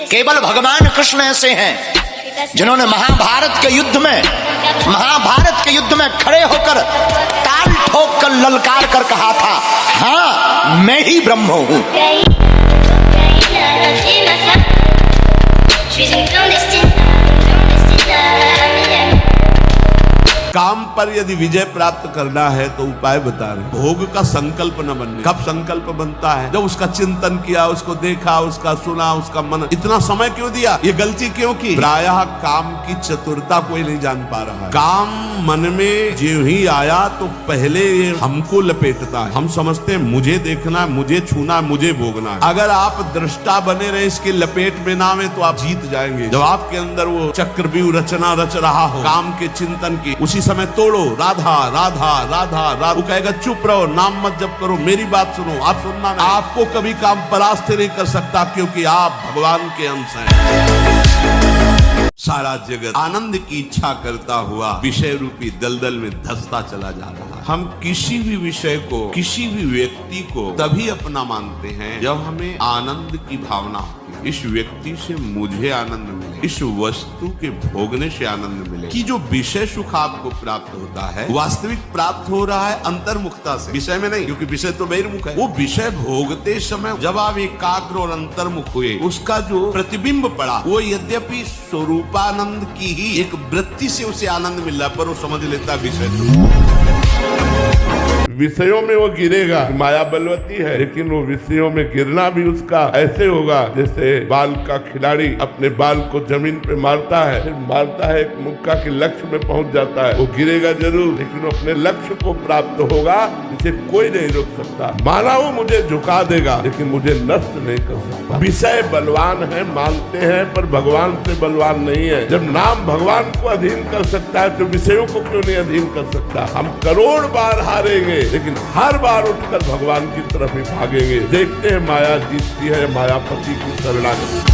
केवल भगवान कृष्ण ऐसे हैं जिन्होंने महाभारत के युद्ध में खड़े होकर ताल ठोक कर ललकार कर कहा था, हाँ मैं ही ब्रह्म हूं। काम पर यदि विजय प्राप्त करना है तो उपाय बता रहे। भोग का संकल्प न बनने। कब संकल्प बनता है? जब उसका चिंतन किया, उसको देखा, उसका सुना, उसका मन। इतना समय क्यों दिया? ये गलती क्यों की? प्रायः काम की चतुरता कोई नहीं जान पा रहा है। काम मन में जो ही आया तो पहले ये हमको लपेटता है। हम समझते हैं मुझे देखना है, मुझे छूना है, मुझे भोगना है। अगर आप दृष्टा बने रहे, इसके लपेट में ना में, तो आप जीत जाएंगे। जब आपके अंदर वो चक्रव्यूह रचना रच रहा हो काम के चिंतन की, उसी समय तोड़ो राधा राधा राधा राधा। वो कहेगा चुप रहो, नाम मत जप करो, मेरी बात सुनो, आप सुनना नहीं। आपको कभी काम परास्त नहीं कर सकता, क्योंकि आप भगवान के अंश हैं। सारा जगत आनंद की इच्छा करता हुआ विषय रूपी दलदल में धंसता चला जा रहा है। हम किसी भी विषय को, किसी भी व्यक्ति को तभी अपना मानते हैं जब हमें आनंद की भावना होती है। इस व्यक्ति से मुझे आनंद मिले, इस वस्तु के भोगने से आनंद मिले। कि जो विषय सुख आपको प्राप्त होता है वास्तविक प्राप्त हो रहा है अंतर्मुखता से, विषय में नहीं, क्योंकि विषय तो बहिर्मुख है। वो विषय भोगते समय जब आप एकाग्र और अंतर्मुख हुए, उसका जो प्रतिबिंब पड़ा वो यद्यपि स्वरूपानंद की ही एक वृत्ति से उसे आनंद मिल रहा, पर वो समझ लेता विषय विषयों में वो गिरेगा। माया बलवती है, लेकिन वो विषयों में गिरना भी उसका ऐसे होगा जैसे बाल का खिलाड़ी अपने बाल को जमीन पे मारता है, फिर मारता है, एक मुक्का के लक्ष्य में पहुंच जाता है। वो गिरेगा जरूर, लेकिन वो अपने लक्ष्य को प्राप्त होगा, जिसे कोई नहीं रोक सकता। माना वो मुझे झुका देगा, लेकिन मुझे नष्ट नहीं कर सकता। विषय बलवान है मानते हैं, पर भगवान से बलवान नहीं है। जब नाम भगवान को अधीन कर सकता है तो विषयों को क्यों नहीं अधीन कर सकता? हम करोड़ बार हारेंगे, लेकिन हर बार उठकर भगवान की तरफ ही भागेंगे। देखते हैं माया जीतती है, मायापति की शरणागति।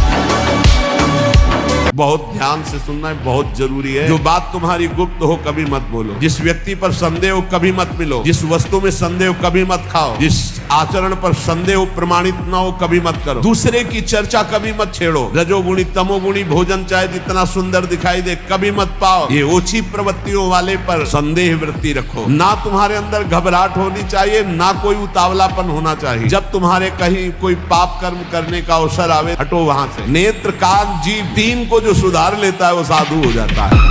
बहुत ध्यान से सुनना है, बहुत जरूरी है। जो बात तुम्हारी गुप्त हो कभी मत बोलो, जिस व्यक्ति पर संदेह हो कभी मत मिलो, जिस वस्तु में संदेह हो कभी मत खाओ, जिस आचरण पर संदेह हो प्रमाणित न हो कभी मत करो, दूसरे की चर्चा कभी मत छेड़ो। रजोगुणी तमोगुणी भोजन चाहे जितना सुंदर दिखाई दे कभी मत पाओ। ये ओछी प्रवृत्तियों वाले पर संदेह वृत्ति रखो। ना तुम्हारे अंदर घबराहट होनी चाहिए, ना कोई उतावलापन होना चाहिए। जब तुम्हारे कहीं कोई पाप कर्म करने का अवसर आवे, हटो वहां से। नेत्र कान जीभ तीन को जो सुधार लेता है वो साधु हो जाता है।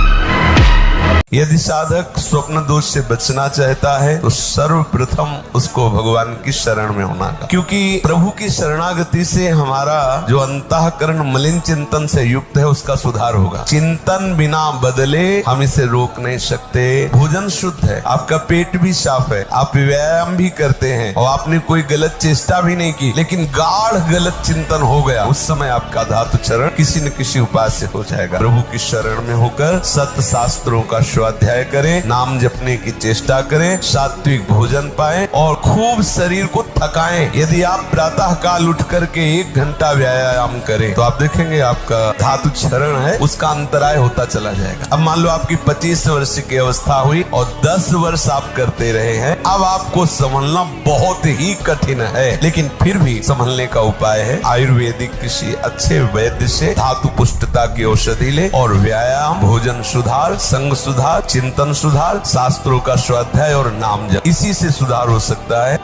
यदि साधक स्वप्न दोष से बचना चाहता है तो सर्वप्रथम उसको भगवान की शरण में होना है, क्योंकि प्रभु की शरणागति से हमारा जो अंतःकरण मलिन चिंतन से युक्त है उसका सुधार होगा। चिंतन बिना बदले हम इसे रोक नहीं सकते। भोजन शुद्ध है, आपका पेट भी साफ है, आप व्यायाम भी करते हैं और आपने कोई गलत चेष्टा भी नहीं की, लेकिन गाढ़ गलत चिंतन हो गया, उस समय आपका धातु चरण किसी न किसी उपाय से हो जाएगा। प्रभु की शरण में होकर सत्य शास्त्रों का स्वाध्याय करें, नाम जपने की चेष्टा करें, सात्विक भोजन पाएं और खूब शरीर को थकाएं। यदि आप प्रातः काल उठ करके 1 घंटा व्यायाम करें तो आप देखेंगे आपका धातु चरण है उसका अंतराय होता चला जाएगा। अब मान लो आपकी 25 वर्ष की अवस्था हुई और 10 वर्ष आप करते रहे हैं, अब आपको संभलना बहुत ही कठिन है, लेकिन फिर भी संभलने का उपाय है। आयुर्वेदिक किसी अच्छे वैद्य से धातु पुष्टता की औषधि ले और व्यायाम, भोजन सुधार, संग सुधार, चिंतन सुधार, शास्त्रों का स्वाध्याय और नाम जप, इसी से सुधार हो सकता है।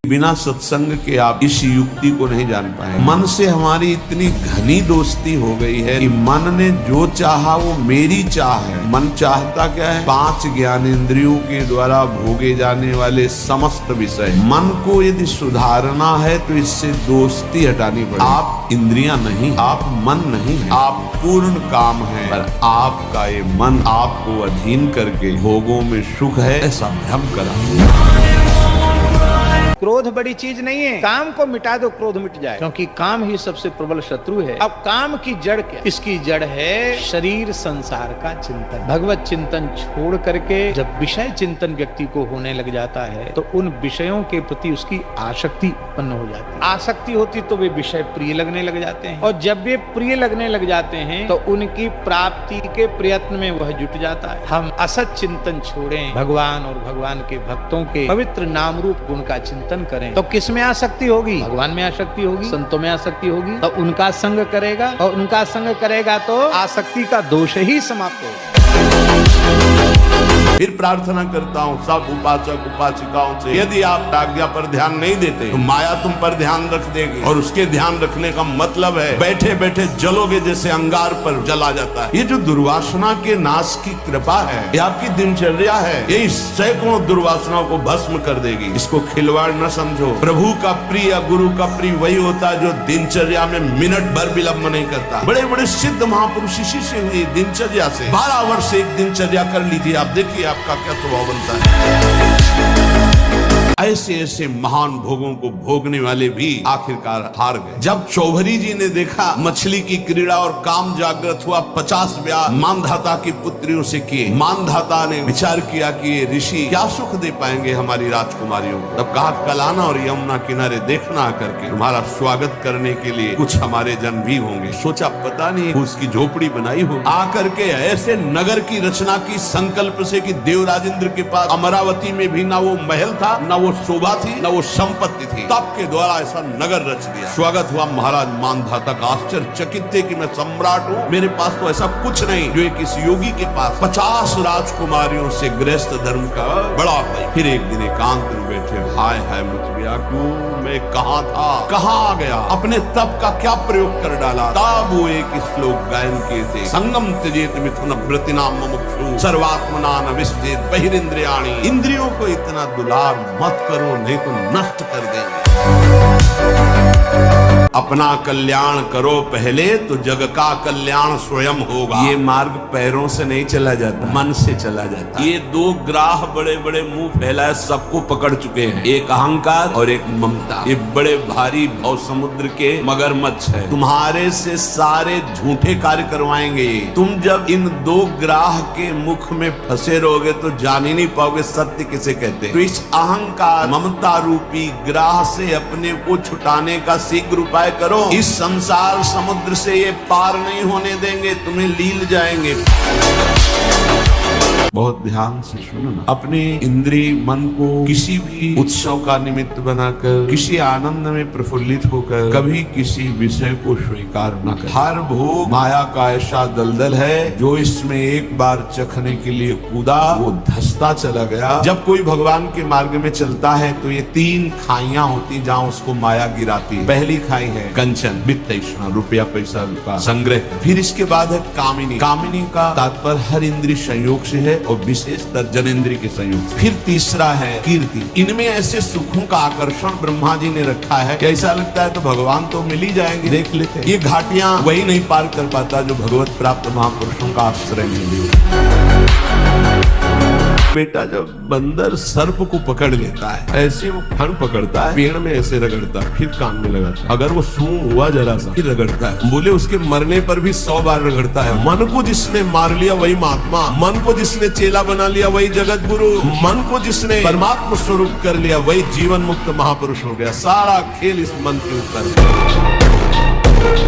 बिना सत्संग के आप इस युक्ति को नहीं जान पाए। मन से हमारी इतनी घनी दोस्ती हो गई है कि मन ने जो चाहा वो मेरी चाह है। मन चाहता क्या है? 5 ज्ञानेंद्रियों के द्वारा भोगे जाने वाले समस्त विषय। मन को यदि सुधारना है तो इससे दोस्ती हटानी पड़ेगी। आप इंद्रियां नहीं, आप मन नहीं है, आप पूर्ण काम है, पर आपका ये मन आपको अधीन करके भोगों में सुख है ऐसा भ्रम करा। क्रोध बड़ी चीज नहीं है, काम को मिटा दो क्रोध मिट जाए, क्योंकि काम ही सबसे प्रबल शत्रु है। अब काम की जड़ क्या? इसकी जड़ है शरीर संसार का चिंतन। भगवत चिंतन छोड़ करके जब विषय चिंतन व्यक्ति को होने लग जाता है तो उन विषयों के प्रति उसकी आसक्ति उत्पन्न हो जाती है। आसक्ति होती तो वे विषय प्रिय लगने लग जाते हैं, और जब वे प्रिय लगने लग जाते हैं तो उनकी प्राप्ति के प्रयत्न में वह जुट जाता है। हम असत चिंतन छोड़ें, भगवान और भगवान के भक्तों के पवित्र नाम रूप गुण का चिंतन चिंतन करें तो किस में आसक्ति होगी? भगवान में आसक्ति होगी, संतों में आसक्ति होगी। तो उनका संग करेगा, और उनका संग करेगा तो आसक्ति का दोष ही समाप्त होगा। फिर प्रार्थना करता हूँ सब उपासक उपासिकाओं से, यदि आप आज्ञा पर ध्यान नहीं देते तो माया तुम पर ध्यान रख देगी, और उसके ध्यान रखने का मतलब है बैठे बैठे जलोगे जैसे अंगार पर जला जाता है। ये जो दुर्वासना के नाश की कृपा है, ये आपकी दिनचर्या है, ये सैकड़ों दुर्वासनाओं को भस्म कर देगी। इसको खिलवाड़ न समझो। प्रभु का प्रिय, गुरु का प्रिय वही होता है जो दिनचर्या में मिनट भर विलंब नहीं करता। बड़े बड़े सिद्ध महापुरुष इसी से हुए, दिनचर्या से। 12 वर्ष एक दिनचर्या कर लीजिए, आप देखिए आपका क्या स्वभाव बनता है। ऐसे ऐसे महान भोगों को भोगने वाले भी आखिरकार हार गए। जब चौधरी जी ने देखा मछली की क्रीड़ा और काम जागृत हुआ, 50 ब्याह मानधाता की पुत्रियों से किए। मानधाता ने विचार किया कि ये ऋषि क्या सुख दे पाएंगे हमारी राजकुमारियों को। तब कहा कल आना और यमुना किनारे देखना आकर के, तुम्हारा स्वागत करने के लिए कुछ हमारे जन भी होंगे। सोचा पता नहीं उसकी झोपड़ी बनाई हो। आकर के ऐसे नगर की रचना की संकल्प से कि देवराजेंद्र के पास अमरावती में भी ना वो महल था, ना वो शोभा थी, ना वो संपत्ति थी। तब के द्वारा ऐसा नगर रच दिया। स्वागत हुआ महाराज मानधाता का। आश्चर्यचकित थे कि मैं सम्राट हूँ, मेरे पास तो ऐसा कुछ नहीं जो एक इस योगी के पास 50 राजकुमारियों से गृहस्थ धर्म का बड़ा भाई। फिर एक दिन एकांत में बैठे, हाय हाय मुझ गया, क्यों मैं कहाँ था, कहाँ आ गया, अपने तप का क्या प्रयोग कर डाला। तब वो एक श्लोक गायन किए थे, संगम त्यजेत मिथुन व्रतिनाम मुमुक्षु सर्वात्मना न विसजेत बहिरिंद्रियाणि। इंद्रियों को इतना दुलार मत करो, नहीं तो नष्ट कर देंगे। अपना कल्याण करो पहले तो जग का कल्याण स्वयं होगा। ये मार्ग पैरों से नहीं चला जाता, मन से चला जाता। ये 2 ग्राह बड़े बड़े मुंह फैलाए सबको पकड़ चुके हैं, एक अहंकार और एक ममता। ये बड़े भारी भव समुद्र के मगरमच्छ है, तुम्हारे से सारे झूठे कार्य करवाएंगे। तुम जब इन 2 ग्राह के मुख में फंसे रहोगे तो जान ही नहीं पाओगे सत्य किसे कहते हैं। तो इस अहंकार ममता रूपी ग्राह से अपने को छुटाने का शीघ्र उपाय करो। इस संसार समुद्र से ये पार नहीं होने देंगे, तुम्हें लील जाएंगे। बहुत ध्यान से सुनो ना। अपने इंद्रिय मन को किसी भी उत्सव का निमित्त बनाकर, किसी आनंद में प्रफुल्लित होकर कभी किसी विषय को स्वीकार न कर। हर भोग माया का ऐसा दलदल है, जो इसमें एक बार चखने के लिए कूदा वो धंसता चला गया। जब कोई भगवान के मार्ग में चलता है तो ये 3 खाइयां होती जहाँ उसको माया गिराती है। पहली खाई है कंचन, वित्त तृष्णा, रुपया पैसा का संग्रह। फिर इसके बाद है कामिनी। कामिनी का तात्पर्य हर इंद्रिय संयोग से है और विशेषतर जनेंद्रिय के संयोग। फिर तीसरा है कीर्ति। इनमें ऐसे सुखों का आकर्षण ब्रह्मा जी ने रखा है कि ऐसा लगता है तो भगवान तो मिल ही जाएंगे। देख लेते हैं, ये घाटियां वही नहीं पार कर पाता जो भगवत प्राप्त महापुरुषों का आश्रय नहीं लिया। बेटा जब बंदर सर्प को पकड़ लेता है, ऐसे वो फन पकड़ता है, पेड़ में ऐसे रगड़ता है, फिर कान में लगाता है। अगर वो सूंघ हुआ जरा सा फिर रगड़ता है। बोले उसके मरने पर भी 100 बार रगड़ता है। मन को जिसने मार लिया वही महात्मा, मन को जिसने चेला बना लिया वही जगत गुरु, मन को जिसने परमात्मा स्वरूप कर लिया वही जीवन मुक्त महापुरुष हो गया। सारा खेल इस मन के ऊपर।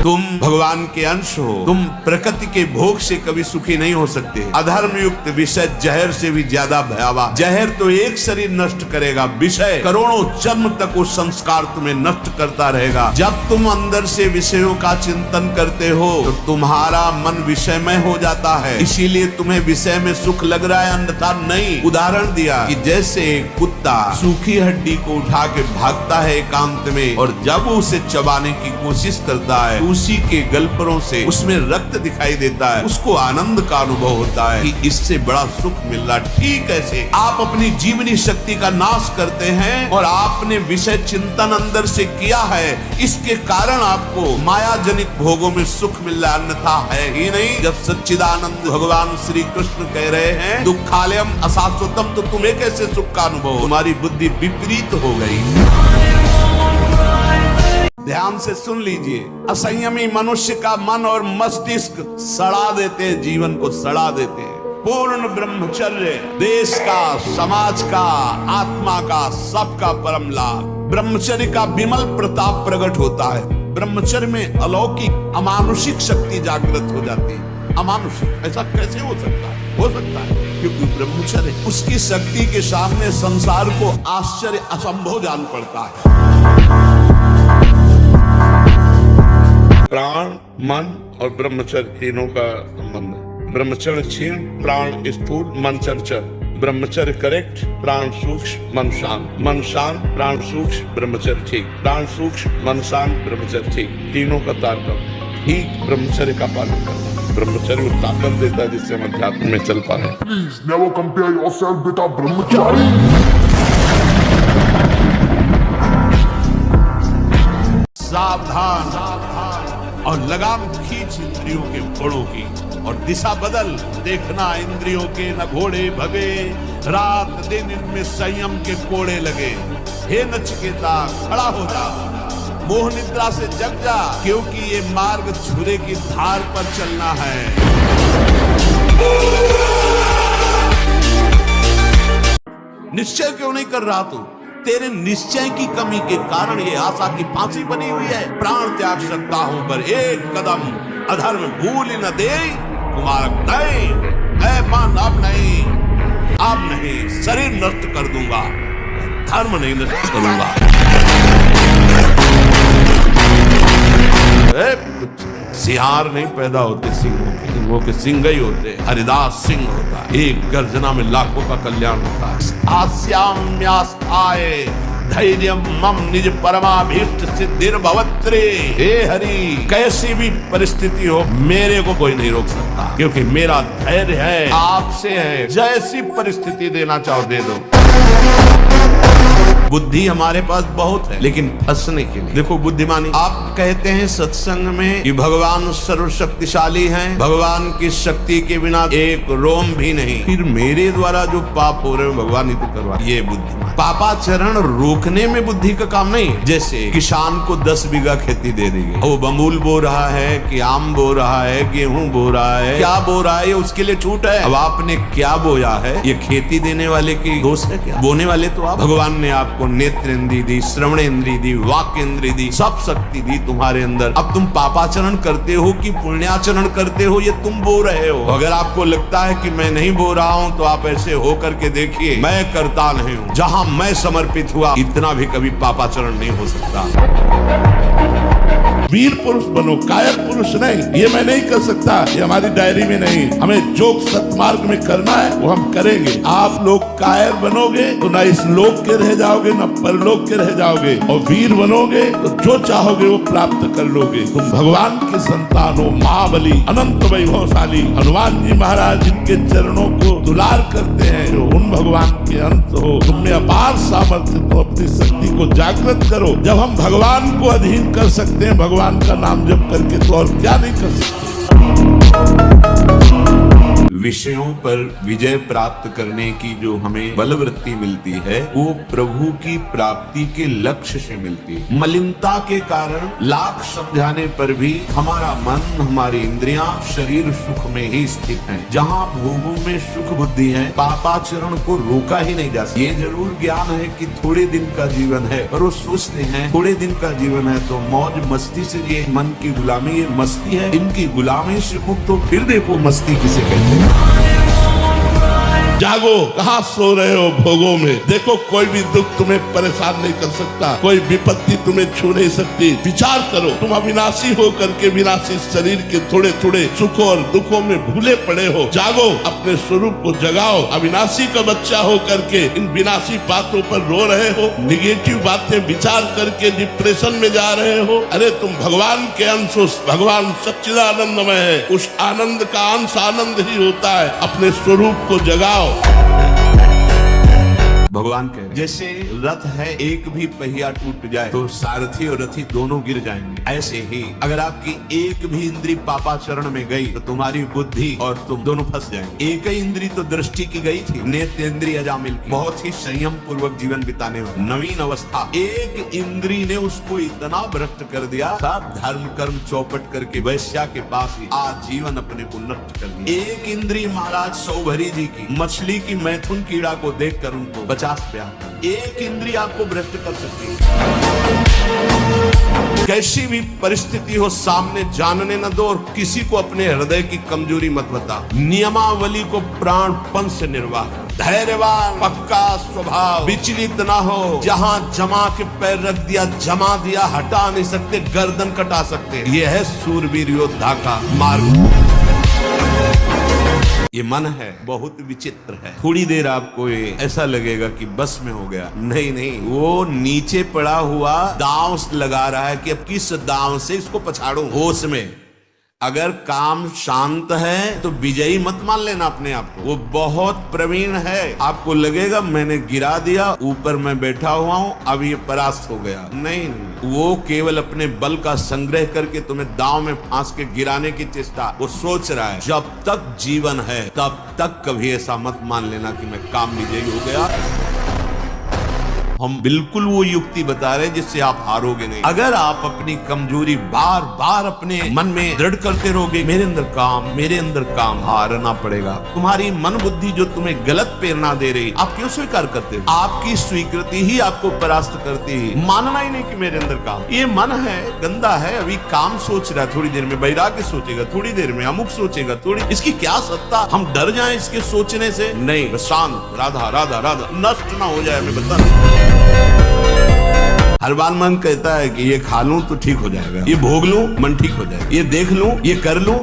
तुम भगवान के अंश हो, तुम प्रकृति के भोग से कभी सुखी नहीं हो सकते। अधर्म युक्त विषय जहर से भी ज्यादा भयावह। जहर तो एक शरीर नष्ट करेगा, विषय करोड़ों जन्म तक वो संस्कार तुम्हें नष्ट करता रहेगा। जब तुम अंदर से विषयों का चिंतन करते हो तो तुम्हारा मन विषयमय हो जाता है, इसीलिए तुम्हें विषय में सुख लग रहा है, अन्यथा नहीं। उदाहरण दिया कि जैसे एक कुत्ता सूखी हड्डी को उठा के भागता है एकांत में, और जब उसे चबाने की कोशिश करता है उसी के गलपरों से उसमें रक्त दिखाई देता है, उसको आनंद का अनुभव होता है कि इससे बड़ा सुख मिल रहा। ठीक ऐसे आप अपनी जीवनी शक्ति का नाश करते हैं और आपने विषय चिंतन अंदर से किया है, इसके कारण आपको माया जनित भोगों में सुख मिल रहा, अन्यथा है ही नहीं। जब सच्चिदानंद भगवान श्री कृष्ण कह रहे हैं दुखालयम अशाश्वतम, तो तुम्हें कैसे सुख का अनुभव? तुम्हारी बुद्धि विपरीत हो गई। ध्यान से सुन लीजिए, असंयमी मनुष्य का मन और मस्तिष्क सड़ा देते हैं, जीवन को सड़ा देते हैं। पूर्ण ब्रह्मचर्य देश का, समाज का, आत्मा का, सबका परम लाभ। ब्रह्मचर्य का विमल प्रताप प्रकट होता है। ब्रह्मचर्य में अलौकिक अमानुषिक शक्ति जागृत हो जाती है। अमानुषिक ऐसा कैसे हो सकता है? हो सकता है क्योंकि ब्रह्मचर्य उसकी शक्ति के सामने संसार को आश्चर्य असंभव जान पड़ता है। प्राण, मन और ब्रह्मचर्य तीनों का संबंध है। ब्रह्मचर्य क्षीण, प्राण स्थूल, मन चंचल। ब्रह्मचर्य करेक्ट, प्राण सूक्ष्म, मन शांत। मन शांत, प्राण सूक्ष्म, ब्रह्मचर्य ठीक। प्राण सूक्ष्म, मन शांत, ब्रह्मचर्य ठीक। तीनों का तारतम्य ठीक ब्रह्मचर्य का पालन करना। ब्रह्मचर्य वो ताकत देता है जिससे हम अध्यात्म में चल पा रहे हैं। Please never compare yourself with a brahmachari. सावधान और लगाम खींच इंद्रियों के घोड़ों की और दिशा बदल। देखना इंद्रियों के न घोड़े भगे, रात दिन इनमें संयम के कोड़े लगे। हे नचिकेता खड़ा हो जा, मोह निद्रा से जग जा, क्योंकि ये मार्ग छुरे की धार पर चलना है। निश्चय क्यों नहीं कर रहा तू? तेरे निश्चय की कमी के कारण ये आशा की फांसी बनी हुई है। प्राण त्याग सकता हूं पर एक कदम अधर्म भूल न दे कुमारक नहीं। ऐ मन अब नहीं शरीर नष्ट कर दूंगा, धर्म नहीं नष्ट करूंगा। सिहार नहीं पैदा होते सिंहों के सिंह ही होते। हरिदास सिंह होता है, एक गर्जना में लाखों का कल्याण होता है। आस्याम्यास्थाय धैर्यम मम निज परमाभीष्ट सिद्धिर्भवत्रे। हे हरि, कैसी भी परिस्थिति हो मेरे को कोई नहीं रोक सकता, क्योंकि मेरा धैर्य है आपसे है। जैसी परिस्थिति देना चाहो दे दो। बुद्धि हमारे पास बहुत है, लेकिन फंसने के लिए देखो बुद्धिमानी। आप कहते हैं सत्संग में कि भगवान सर्वशक्तिशाली हैं, भगवान की शक्ति के बिना एक रोम भी नहीं। फिर मेरे द्वारा जो पाप हो रहे हैं भगवान ही तो करवा। ये बुद्धिमान। पापाचरण रोकने में बुद्धि का काम नहीं। जैसे किसान को 10 बीघा खेती दे दी है, वो बमूल बो रहा है कि आम बो रहा है, गेहूं बो रहा है, क्या बो रहा है, ये उसके लिए छूट है। अब आपने क्या बोया है ये खेती देने वाले की दोष है क्या? बोने वाले तो आप। भगवान ने आपको नेत्र इंद्री दी, श्रवण इंद्री दी, वाक्य इंद्री दी, सब शक्ति दी तुम्हारे अंदर। अब तुम पापाचरण करते हो कि पुण्याचरण करते हो ये तुम बो रहे हो। अगर आपको लगता है कि मैं नहीं बो रहा हूं तो आप ऐसे हो करके देखिए, मैं करता नहीं हूं। जहां मैं समर्पित हुआ इतना भी कभी पापाचरण नहीं हो सकता। वीर पुरुष बनो, कायर पुरुष नहीं। ये मैं नहीं कर सकता, ये हमारी डायरी में नहीं। हमें जो सत्मार्ग में करना है वो हम करेंगे। आप लोग कायर बनोगे तो ना इस लोक के रह जाओगे ना परलोक के रह जाओगे, और वीर बनोगे तो जो चाहोगे वो प्राप्त कर लोगे। तुम भगवान के संतान हो, महाबली अनंत वैभवशाली हनुमान जी महाराज जिनके चरणों को दुलार करते हैं, जो उन भगवान के अंश हो। तुमने अपार सामर्थ्य, तो अपनी शक्ति को जागृत करो। जब हम भगवान को अधीन कर सकते हैं भगवान का नाम जप करके, तो और क्या नहीं कर सकते। विषयों पर विजय प्राप्त करने की जो हमें बलवृत्ति मिलती है वो प्रभु की प्राप्ति के लक्ष्य से मिलती है। मलिनता के कारण लाख समझाने पर भी हमारा मन, हमारी इंद्रियां, शरीर सुख में ही स्थित हैं। जहां भोगों में सुख बुद्धि है, पापाचरण को रोका ही नहीं जा सकता। ये जरूर ज्ञान है कि थोड़े दिन का जीवन है, पर वो सोचते हैं थोड़े दिन का जीवन है तो मौज मस्ती से ये मन की गुलामी, ये मस्ती है, इनकी गुलामी से मुक्त हो। फिर देखो मस्ती किसे कहते हैं। जागो, कहाँ सो रहे हो भोगों में। देखो कोई भी दुख तुम्हें परेशान नहीं कर सकता, कोई विपत्ति तुम्हें छू नहीं सकती। विचार करो, तुम अविनाशी हो करके विनाशी शरीर के थोड़े थोड़े सुखों और दुखों में भूले पड़े हो। जागो, अपने स्वरूप को जगाओ। अविनाशी का बच्चा हो करके इन विनाशी बातों पर रो रहे हो, निगेटिव बातें विचार करके डिप्रेशन में जा रहे हो। अरे तुम भगवान के अंश हो, भगवान सच्चिदानंदमय है, उस आनंद का अंश आनंद ही होता है। अपने स्वरूप को जगाओ। भगवान कह रहे जैसे रथ है, एक भी पहिया टूट जाए तो सारथी और रथी दोनों गिर जाएंगे। ऐसे ही अगर आपकी एक भी इंद्री पापाचरण में गई तो तुम्हारी बुद्धि और तुम दोनों फंस जाएंगे। एक ही इंद्री तो दृष्टि की गई थी, नेत्र इंद्री अजामिल की, बहुत ही संयम पूर्वक जीवन बिताने वाली नवीन अवस्था। एक इंद्री ने उसको इतना भ्रष्ट कर दिया, सब धर्म कर्म चौपट करके वैश्या के पास ही आजीवन अपने को नष्ट कर दिया। एक इंद्री महाराज सौभरी जी की, मछली की मैथुन कीड़ा को देखकर उनको 50 प्यार। एक इंद्री आपको भ्रष्ट कर सकती है। कैसी भी परिस्थिति हो सामने जानने न दो और किसी को अपने हृदय की कमजोरी मत बता। नियमावली को प्राणपन से निर्वाह कर। धैर्यवान, पक्का स्वभाव, विचलित ना हो। जहां जमा के पैर रख दिया, जमा दिया, हटा नहीं सकते, गर्दन कटा सकते। यह है सूरवीर योद्धा का मार्ग। ये मन है बहुत विचित्र है। थोड़ी देर आपको ये ऐसा लगेगा कि बस में हो गया, नहीं नहीं, वो नीचे पड़ा हुआ दांव लगा रहा है कि अब किस दांव से इसको पछाड़ूं। होश में अगर काम शांत है तो विजयी मत मान लेना अपने आप को। वो बहुत प्रवीण है, आपको लगेगा मैंने गिरा दिया, ऊपर मैं बैठा हुआ हूं, अब ये परास्त हो गया। नहीं, वो केवल अपने बल का संग्रह करके तुम्हें दांव में फांस के गिराने की चेष्टा वो सोच रहा है। जब तक जीवन है तब तक कभी ऐसा मत मान लेना कि मैं काम विजयी हो गया। हम बिल्कुल वो युक्ति बता रहे हैं जिससे आप हारोगे नहीं। अगर आप अपनी कमजोरी बार बार अपने मन में दृढ़ करते रहोगे, मेरे अंदर काम, हारना पड़ेगा। तुम्हारी मन बुद्धि जो तुम्हें गलत प्रेरणा दे रही, आप क्यों स्वीकार करते हो? आपकी स्वीकृति ही आपको परास्त करती है। मानना ही नहीं कि मेरे अंदर काम। ये मन है, गंदा है, अभी काम सोच रहा है, थोड़ी देर में वैराग्य सोचेगा, थोड़ी देर में अमुक सोचेगा, थोड़ी इसकी क्या सत्ता, हम डर जाएं इसके सोचने से? नहीं, शांत, राधा राधा राधा, नष्ट ना हो जाए। मैं बता, हर बार मन कहता है कि ये खा लूं तो ठीक हो जाएगा, ये भोग लूं मन ठीक हो जाएगा, ये देख लूं, ये कर लूं।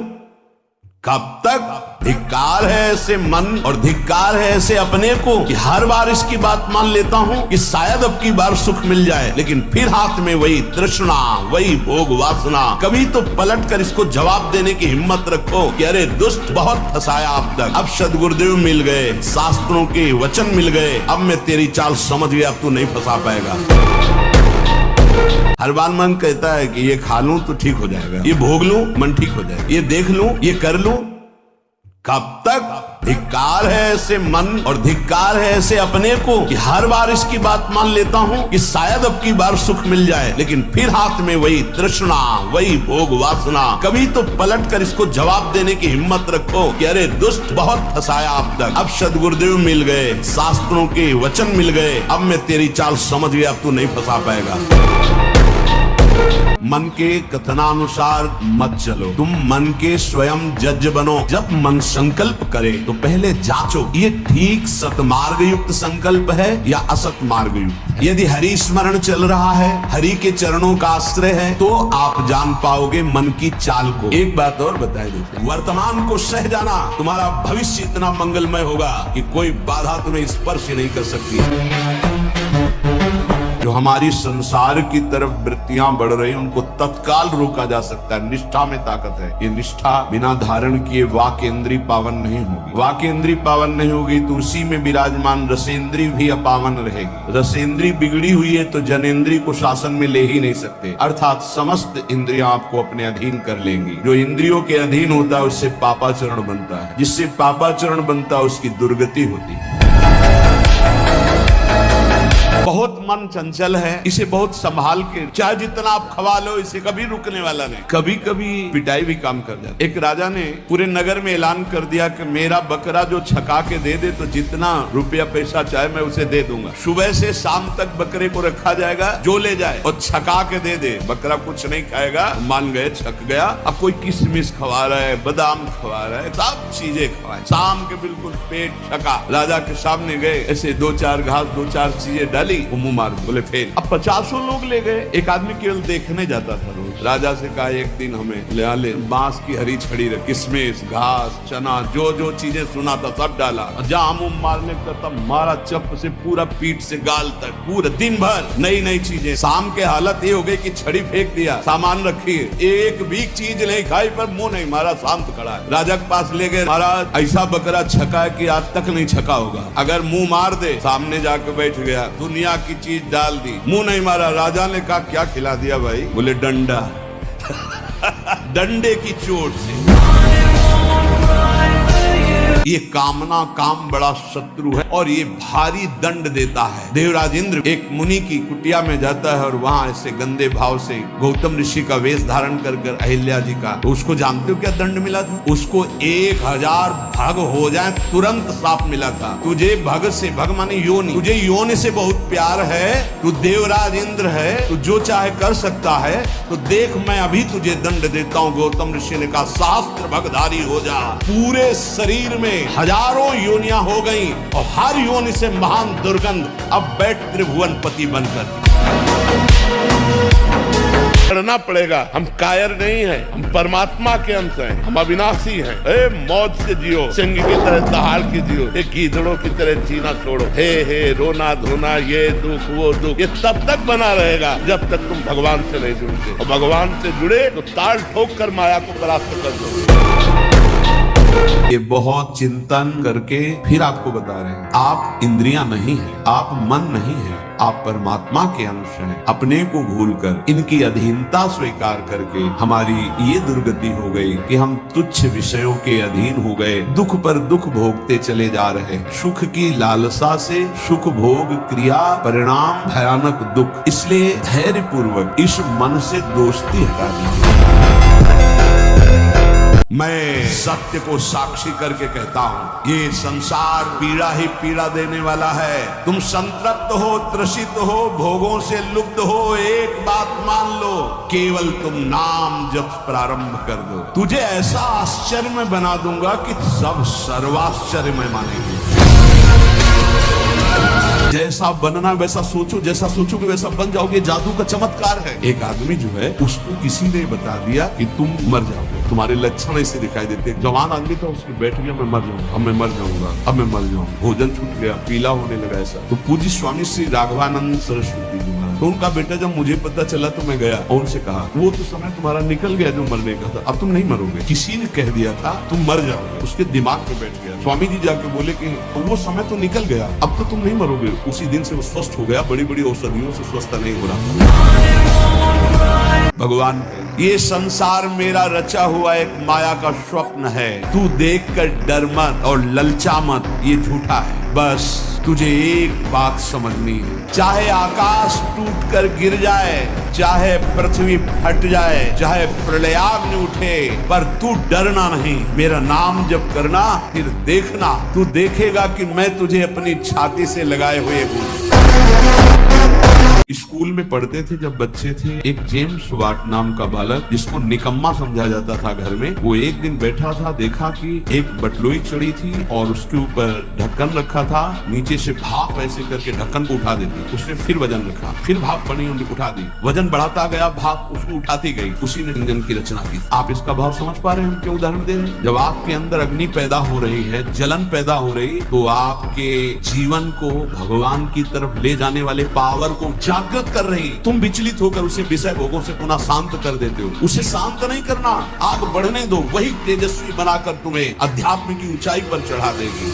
कब तक? धिक्कार है ऐसे मन और धिक्कार है ऐसे अपने को कि हर बार इसकी बात मान लेता हूं कि शायद अब की बार सुख मिल जाए, लेकिन फिर हाथ में वही तृष्णा, वही भोग वासना। कभी तो पलट कर इसको जवाब देने की हिम्मत रखो कि अरे दुष्ट, बहुत फंसाया अब तक, अब सद्गुरुदेव मिल गए, शास्त्रों के वचन मिल गए, अब मैं तेरी चाल समझ गया, अब तू नहीं फंसा पाएगा। हर बार मन कहता है कि ये खा लूं तो ठीक हो जाएगा, ये भोग लूं मन ठीक हो जाएगा, ये देख लूं, ये कर लूं। कब तक? धिक्कार है ऐसे मन और धिक्कार है ऐसे अपने को कि हर बार इसकी बात मान लेता हूं कि शायद अब की बार सुख मिल जाए, लेकिन फिर हाथ में वही तृष्णा, वही भोग वासना। कभी तो पलट कर इसको जवाब देने की हिम्मत रखो कि अरे दुष्ट, बहुत फंसाया अब तक, अब सद्गुरुदेव मिल गए, शास्त्रों के वचन मिल गए, अब मैं तेरी चाल समझ गया, अब तू नहीं फंसा पाएगा। मन के कथनानुसार मत चलो, तुम मन के स्वयं जज बनो। जब मन संकल्प करे तो पहले जांचो ये ठीक सतमार्ग युक्त संकल्प है या असत मार्ग युक्त। यदि हरि स्मरण चल रहा है, हरि के चरणों का आश्रय है, तो आप जान पाओगे मन की चाल को। एक बात और बता देते, वर्तमान को सह जाना, तुम्हारा भविष्य इतना मंगलमय होगा कि कोई बाधा तुम्हें स्पर्श नहीं कर सकती। जो हमारी संसार की तरफ वृत्तियां बढ़ रही हैं, उनको तत्काल रोका जा सकता है। निष्ठा में ताकत है। ये निष्ठा बिना धारण किए वाक्येंद्री पावन नहीं होगी। वाक्येंद्री पावन नहीं होगी तो उसी में विराजमान रसेंद्री भी अपावन रहेगी। रसेंद्री बिगड़ी हुई है तो जनेंद्री को शासन में ले ही नहीं सकते, अर्थात समस्त इंद्रियां आपको अपने अधीन कर लेंगी। जो इंद्रियों के अधीन होता है उससे पापाचरण बनता है, जिससे पापाचरण बनता है उसकी दुर्गति होती है। बहुत मन चंचल है, इसे बहुत संभाल के, चाहे जितना आप खवा लो, इसे कभी रुकने वाला नहीं। कभी कभी पिटाई भी काम कर जाती। एक राजा ने पूरे नगर में ऐलान कर दिया कि मेरा बकरा जो छका के दे दे तो जितना रुपया पैसा चाहे मैं उसे दे दूंगा। सुबह से शाम तक बकरे को रखा जाएगा, जो ले जाए और छका के दे दे। बकरा कुछ नहीं खाएगा, मान गए, छक गया। अब कोई किशमिश खवा रहा है, बादाम खवा रहा है, सब चीजें खवाए। शाम के बिल्कुल पेट छका, राजा के सामने गए, ऐसे दो चार घास, दो चार चीजें डाली, वो मुंह मार बोले फेल। अब 50 लोग ले गए, एक आदमी केवल देखने जाता था रोज। राजा से कहा एक दिन हमें ले बांस की हरी छड़ी रख, किशमिश, घास, चना, जो जो चीजें सुना था सब डाला। जहां मुंह मारने का तब मारा चप से पूरा पीठ से गाल तक, पूरा दिन भर नई नई चीजें। शाम के हालत ये हो गई कि छड़ी फेंक दिया, सामान रखी, एक भी चीज नहीं खाई पर मुंह नहीं मारा, शांत खड़ा है। राजा के पास ले गए, महाराज ऐसा बकरा छका है कि आज तक नहीं छका होगा, अगर मुंह मार दे। सामने जाकर बैठ गया, दुनिया की चीज डाल दी, मुंह नहीं मारा। राजा ने कहा क्या खिला दिया भाई? बोले डंडा। डंडे की चोट से ये कामना काम बड़ा शत्रु है और ये भारी दंड देता है। देवराज इंद्र एक मुनि की कुटिया में जाता है और वहां ऐसे गंदे भाव से गौतम ऋषि का वेश धारण कर अहिल्या जी का, तो उसको जानते हो क्या दंड मिला था? उसको 1000 भग हो जाए तुरंत साफ मिला था। तुझे भग से, भग माने योनि, तुझे योनि से बहुत प्यार है, तू देवराज इंद्र है, तू जो चाहे कर सकता है, तो देख मैं अभी तुझे दंड देता हूँ। गौतम ऋषि ने कहा शास्त्र भगधारी हो जा। पूरे शरीर में हजारों योनियां हो गई और हर योनि से महान दुर्गंध। अब बैठ त्रिभुवनपति बनकर। करना पड़ेगा, हम कायर नहीं हैं, हम परमात्मा के अंश हैं, हम अविनाशी हैं। मौज से जियो, सिंह की तरह दहाड़ के जियो, गीदड़ों की तरह जीना छोड़ो। हे रोना धोना, ये दुख वो दुख, ये तब तक बना रहेगा जब तक तुम भगवान से नहीं जुड़ते। और भगवान से जुड़े तो ताल ठोक कर माया को परास्त कर दो। ये बहुत चिंतन करके फिर आपको बता रहे हैं, आप इंद्रियां नहीं हैं, आप मन नहीं है, आप परमात्मा के अंश हैं। अपने को भूलकर इनकी अधीनता स्वीकार करके हमारी ये दुर्गति हो गई कि हम तुच्छ विषयों के अधीन हो गए, दुख पर दुख भोगते चले जा रहे। सुख की लालसा से सुख भोग क्रिया परिणाम भयानक दुख। इसलिए धैर्य पूर्वक इस मन से दोस्ती हटा दीजिए। मैं सत्य को साक्षी करके कहता हूँ, ये संसार पीड़ा ही पीड़ा देने वाला है। तुम संतृप्त हो, त्रसित हो, भोगों से लुप्त हो, एक बात मान लो, केवल तुम नाम जप प्रारंभ कर दो, तुझे ऐसा आश्चर्य में बना दूंगा कि सब सर्वाश्चर्य में मानेंगे। जैसा बनना वैसा सोचो, जैसा सोचोगे वैसा बन जाओगे। जादू का चमत्कार है। एक आदमी जो है उसको किसी ने बता दिया कि तुम मर जाओगे, तुम्हारे लक्षण ऐसे दिखाई देते। जवान आदमी था, उसने बैठ गया, मैं मर जाऊंगा, अब मैं मर जाऊंगा, अब मैं मर जाऊंगा। भोजन छूट गया, पीला होने लगा ऐसा। तो पूज्य स्वामी श्री राघवानंद सरस्वती जी महाराज, तो उनका बेटा जब मुझे पता चला तो मैं गया और उनसे कहा, वो तो समय तुम्हारा निकल गया जो मरने का था, अब तुम नहीं मरोगे। किसी ने कह दिया था तुम मर जाओगे, उसके दिमाग में बैठ गया। स्वामी जी जाके बोले कि वो समय तो निकल गया, अब तो तुम नहीं मरोगे। उसी दिन से वो स्वस्थ हो गया, बड़ी बड़ी औषधियों से स्वस्थ नहीं हो रहा। भगवान, ये संसार मेरा रचा हुआ एक माया का स्वप्न है, तू देखकर डर मत और ललचा मत, ये झूठा है। बस तुझे एक बात समझनी है, चाहे आकाश टूट कर गिर जाए, चाहे पृथ्वी फट जाए, चाहे प्रलयाग्नि उठे, पर तू डरना नहीं। मेरा नाम जप करना, फिर देखना, तू देखेगा कि मैं तुझे अपनी छाती से लगाए हुए हूँ। स्कूल में पढ़ते थे जब बच्चे थे, एक जेम्स वाट नाम का बालक, जिसको निकम्मा समझा जाता था घर में, वो एक दिन बैठा था, देखा कि एक बटलोई चढ़ी थी और उसके ऊपर ढक्कन रखा था, नीचे से भाप ऐसे करके ढक्कन को उठा देती। उसने फिर वजन रखा, फिर भाप बनी, उठा दी, वजन बढ़ाता गया, भाप उसको उठाती गई। उसी ने इंजन की रचना की। आप इसका भाव समझ पा रहे हैं हम क्यों उदाहरण दे रहे हैं? जब आपके अंदर अग्नि पैदा हो रही है, जलन पैदा हो रही, तो आपके जीवन को भगवान की तरफ ले जाने वाले पावर को जागृत कर रही, तुम विचलित होकर उसे विषय भोगों से पुनः शांत कर देते हो। उसे शांत नहीं करना, आग बढ़ने दो, वही तेजस्वी बनाकर तुम्हें अध्यात्म की ऊंचाई पर चढ़ा देगी।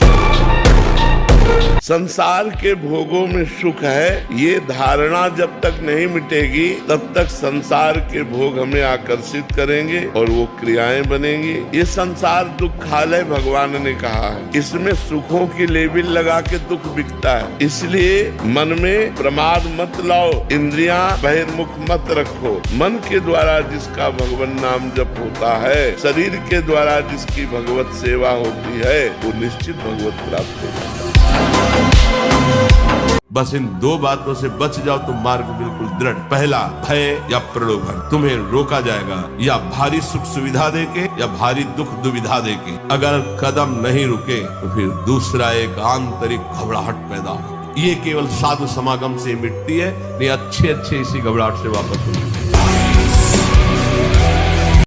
संसार के भोगों में सुख है, ये धारणा जब तक नहीं मिटेगी तब तक संसार के भोग हमें आकर्षित करेंगे और वो क्रियाएं बनेंगी। ये संसार दुखालय भगवान ने कहा है, इसमें सुखों की लेबिल लगा के दुख बिकता है। इसलिए मन में प्रमाद मत लाओ, इंद्रियां बहिर्मुख मत रखो। मन के द्वारा जिसका भगवान नाम जप होता है, शरीर के द्वारा जिसकी भगवत सेवा होती है, वो निश्चित भगवत प्राप्त होगा। बस इन दो बातों से बच जाओ तो मार्ग बिल्कुल दृढ़। पहला, भय या प्रलोभन, तुम्हें रोका जाएगा या भारी सुख सुविधा देके या भारी दुख दुविधा देके। अगर कदम नहीं रुके तो फिर दूसरा एक आंतरिक घबराहट पैदा हो। ये केवल साधु समागम से मिटती है, नहीं अच्छे इसी घबराहट से वापस होगी।